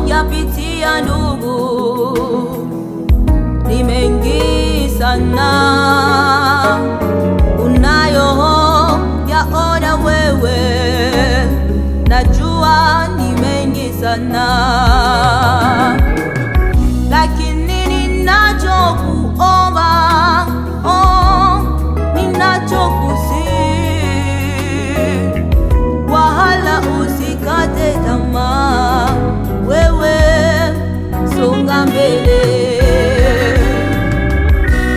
Yapitia ndugu ni mengi sana, unayo yaona wewe, najua ni mengi sana, lakini ninachokuomba, ninachokusihi, wala usikate tamaa, wewe songa mbele.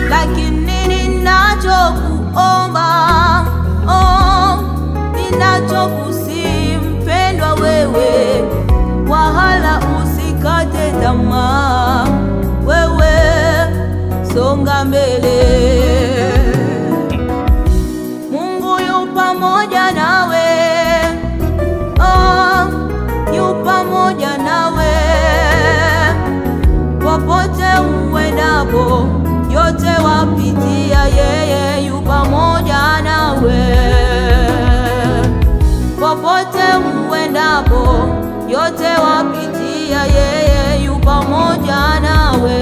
Lakini ninachokuomba, ninachokusihi mpendwa, wewe wala usikate tamaa, wewe songa mbele. Mungu yu pamoja nawe, yu pamoja nawe popote uendapo, yote wapitia, yeye yu pamoja nawe. Popote uendapo, yote wapitia, yeye yu pamoja nawe.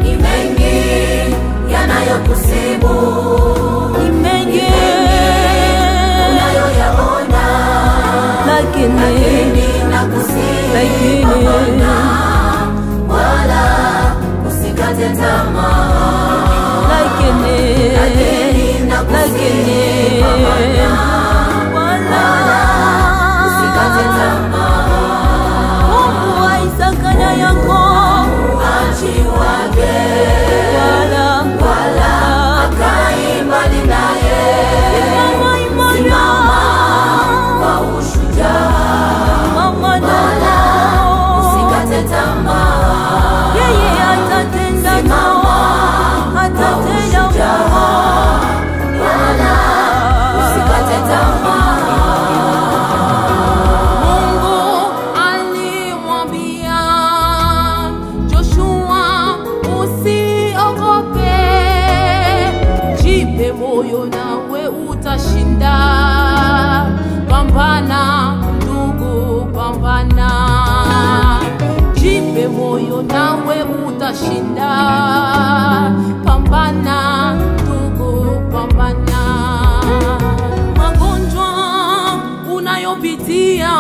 Ni mengi yanayokusibu, ni mengi unayoyaona, lakini nakusihi, wala usikate tamaa, lakini wala usikate tamaa. Isakana yako achi wake, wala akai mbali naye. Simama kwa ushujaa, wala usikate tamaa, yeye atatenda nao, atatenda nao, wala usikate tamaa. Moyo nawe utashinda, pambana ndugu, pambana, jipe moyo nawe utashinda, pambana ndugu, pambana. Magonjwa unayopitia,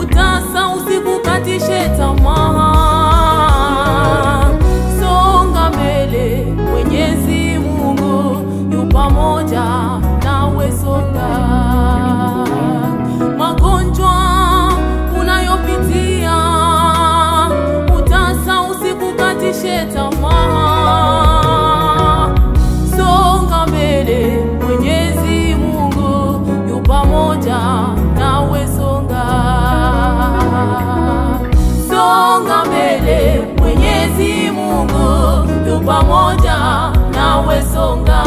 utasa usikukatishe tamaa, songa mbele, Mwenyezi pamoja nawe, songa. Magonjwa unayopitia, utasa usikukatishe tamaa, songa mbele, Mwenyezi Mungu yu pamoja nawe, songa. Songa mbele, Mwenyezi Mungu yu pamoja nawe, songa.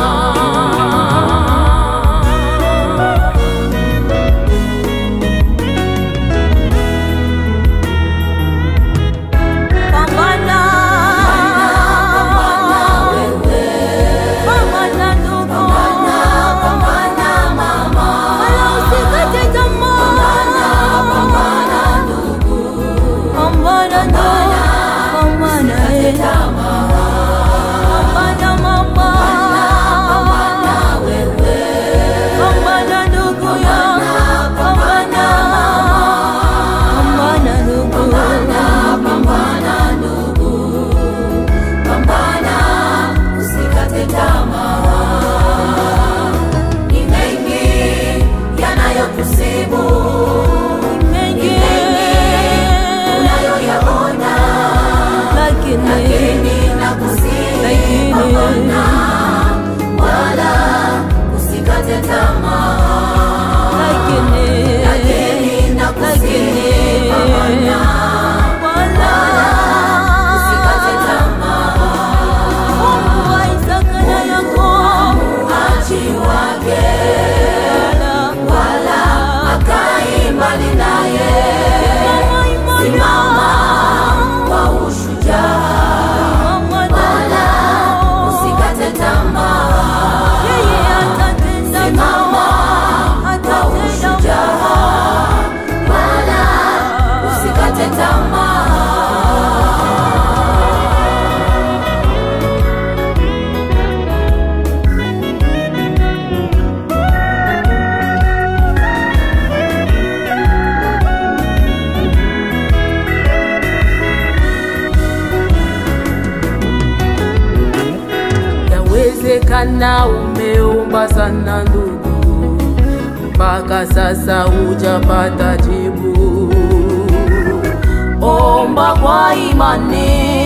Pambana, tamaa. Pambana mama, pambana wewe, pambana ndugu yangu, pambana, pambana ndugu, pambana ndugu, pambana, usikate tamaa. Ni mengi yanayokusibu, ni mengi unayoyaona, lakini nakusihi pambana, wala usikate tamaa. Lakini nakusihi pambana, wala usikate tamaa. Mungu wa Isaka na Yakobo hachi wake, wala hakai mbali naye. Simama kwa ushujaa, wala usikate tamaa. Simama kwa ushujaa, wala usikate tamaa. Yawezekana umeomba sana ndugu, mpaka sasa hujapata jibu. Omba kwa imani,